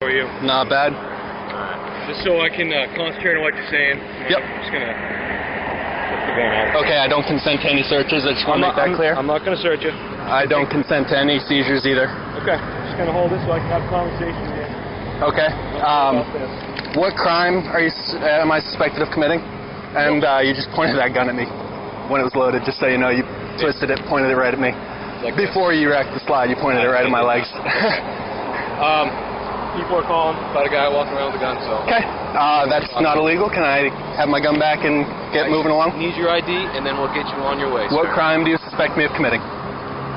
How are you? Not bad. Just so I can concentrate on what you're saying. Yep. I'm just gonna put the gun out. Okay, I don't consent to any searches. I just want to make that clear. I'm not gonna search you. I don't consent to any seizures either. Okay. Just gonna hold this so I can have a conversation here. Okay. About this. What crime am I suspected of committing? And you just pointed that gun at me when it was loaded, just so you know. You twisted it, pointed it right at me. Like Before you wrecked the slide, you pointed it right at my legs. People are calling about a guy walking around with a gun, so... Okay. That's not illegal. Can I have my gun back and get moving along? Need your ID, and then we'll get you on your way, What sir. crime do you suspect me of committing?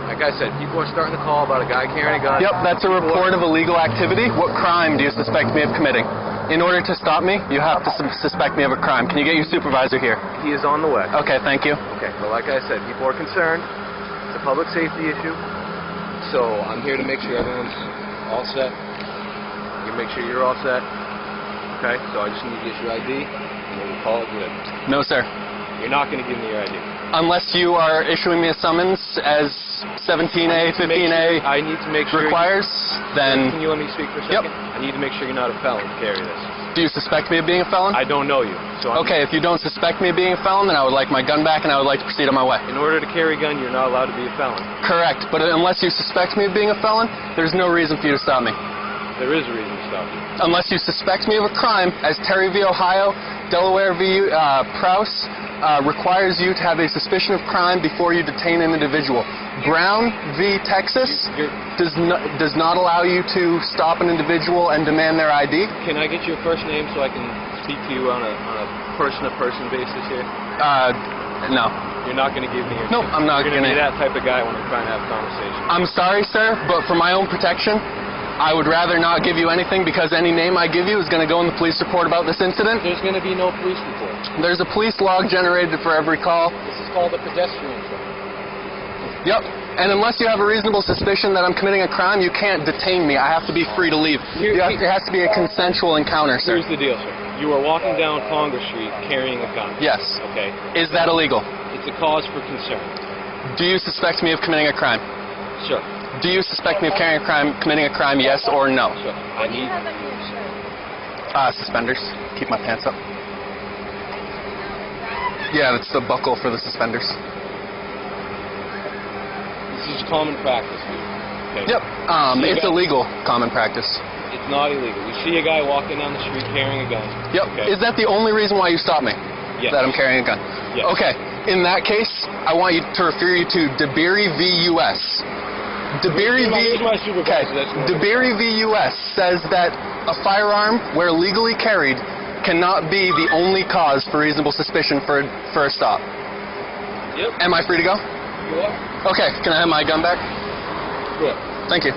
Like I said, people are starting to call about a guy carrying a gun. Yep, that's a report of illegal activity. What crime do you suspect me of committing? In order to stop me, you have to suspect me of a crime. Can you get your supervisor here? He is on the way. Okay, thank you. Okay, well, like I said, people are concerned. It's a public safety issue. So I'm here to make sure everyone's all set. You make sure you're all set. Okay, so I just need to get your ID, and then we'll call it good. No, sir. You're not going to give me your ID. Unless you are issuing me a summons as 17A, 15A I need to make sure requires, then... Can you let me speak for a Yep. second? I need to make sure you're not a felon to carry this. Do you suspect me of being a felon? I don't know you. So Okay, if you don't suspect me of being a felon, then I would like my gun back and I would like to proceed on my way. In order to carry a gun, you're not allowed to be a felon. Correct, but unless you suspect me of being a felon, there's no reason for you to stop me. There is a reason to stop you. Unless you suspect me of a crime, as Terry v. Ohio, Delaware v. Prowse, requires you to have a suspicion of crime before you detain an individual. Brown v. Texas does not allow you to stop an individual and demand their ID. Can I get your first name so I can speak to you on a person-to-person basis here? No. You're not going to give me your... Nope, I'm not You're going to gonna... be that type of guy when I'm trying to have a conversation. I'm sorry, sir, but for my own protection, I would rather not give you anything because any name I give you is going to go in the police report about this incident. There's going to be no police report. There's a police log generated for every call. This is called a pedestrian trip. Yep. And unless you have a reasonable suspicion that I'm committing a crime, you can't detain me. I have to be free to leave. It has to be a consensual encounter, sir. Here's the deal, sir. You are walking down Congress Street carrying a gun. Yes. Okay. Is that illegal? It's a cause for concern. Do you suspect me of committing a crime? Sure. Do you suspect me of committing a crime, yes or no? Sure. I need... Suspenders. Keep my pants up. Yeah, that's the buckle for the suspenders. This is common practice, dude. Okay. Yep. It's illegal common practice. It's not illegal. You see a guy walking down the street carrying a gun. Yep. Okay. Is that the only reason why you stopped me? Yes. That I'm carrying a gun? Yes. Okay. In that case, I want you to refer you to DeBerry v. U.S. DeBerry v. Here's my supervisor. That's more- DeBerry v. U.S. says that a firearm, where legally carried, cannot be the only cause for reasonable suspicion for a stop. Yep. Am I free to go? You are. Okay. Can I have my gun back? Good. Thank you.